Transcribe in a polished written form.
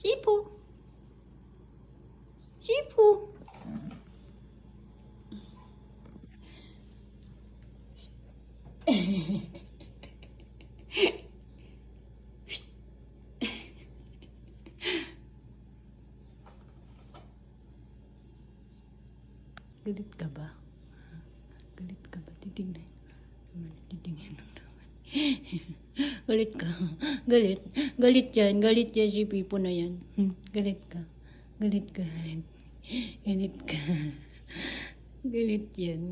Sipu. Sipu. Galit ka ba? Galit ka ba? Titignan. Titignan lang naman. Galit ka. Galit. Galit yan. Galit yan si Pipo na yan. Galit ka. Galit ka. Galit. Galit ka. Galit yan.